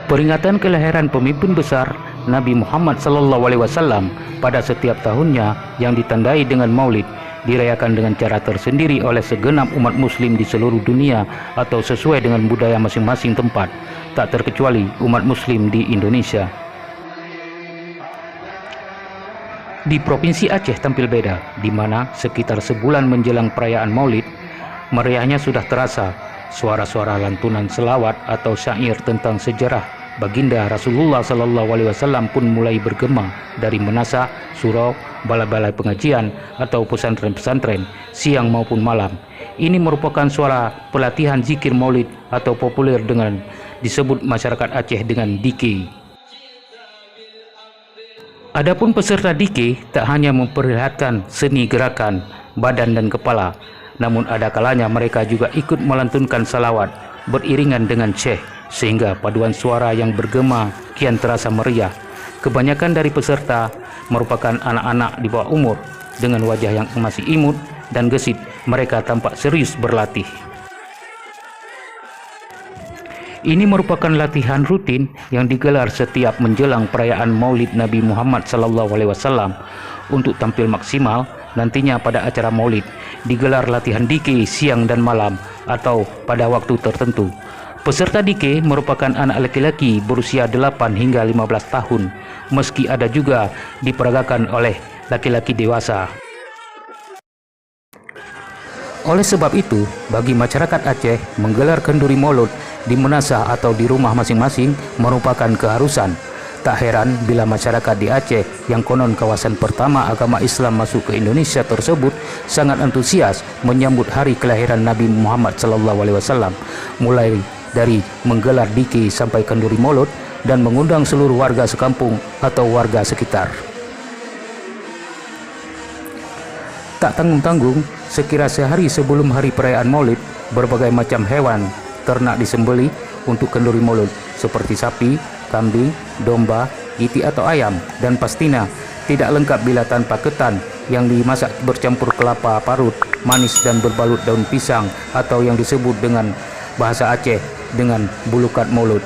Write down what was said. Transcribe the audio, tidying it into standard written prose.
Peringatan kelahiran pemimpin besar Nabi Muhammad SAW pada setiap tahunnya yang ditandai dengan Maulid dirayakan dengan cara tersendiri oleh segenap umat muslim di seluruh dunia atau sesuai dengan budaya masing-masing tempat, tak terkecuali umat muslim di Indonesia. Di Provinsi Aceh tampil beda, di mana sekitar sebulan menjelang perayaan Maulid, meriahnya sudah terasa. Suara-suara lantunan selawat atau syair tentang sejarah baginda Rasulullah SAW pun mulai bergema dari menasa, surau, balai-balai pengajian atau pesantren-pesantren siang maupun malam. Ini merupakan suara pelatihan zikir Maulid atau populer dengan disebut masyarakat Aceh dengan dike. Adapun peserta dike tak hanya memperlihatkan seni gerakan badan dan kepala, namun ada kalanya mereka juga ikut melantunkan salawat beriringan dengan syekh, sehingga paduan suara yang bergema kian terasa meriah. Kebanyakan dari peserta merupakan anak-anak di bawah umur dengan wajah yang masih imut dan gesit. Mereka tampak serius berlatih. Ini merupakan latihan rutin yang digelar setiap menjelang perayaan Maulid Nabi Muhammad SAW. Untuk tampil maksimal, nantinya pada acara Maulid digelar latihan dike siang dan malam atau pada waktu tertentu. Peserta dike merupakan anak laki-laki berusia 8 hingga 15 tahun, meski ada juga diperagakan oleh laki-laki dewasa. Oleh sebab itu, bagi masyarakat Aceh, menggelar kenduri Maulid di menasah atau di rumah masing-masing merupakan keharusan. Tak heran bila masyarakat di Aceh yang konon kawasan pertama agama Islam masuk ke Indonesia tersebut sangat antusias menyambut hari kelahiran Nabi Muhammad SAW, mulai dari menggelar dike sampai kenduri Maulid dan mengundang seluruh warga sekampung atau warga sekitar. Tak tanggung-tanggung, sekira sehari sebelum hari perayaan Maulid, berbagai macam hewan ternak disembelih untuk kenduri Maulid seperti sapi, kambing, domba, itik atau ayam, dan pastinya tidak lengkap bila tanpa ketan yang dimasak bercampur kelapa parut, manis dan berbalut daun pisang atau yang disebut dengan bahasa Aceh dengan bulukat Maulid.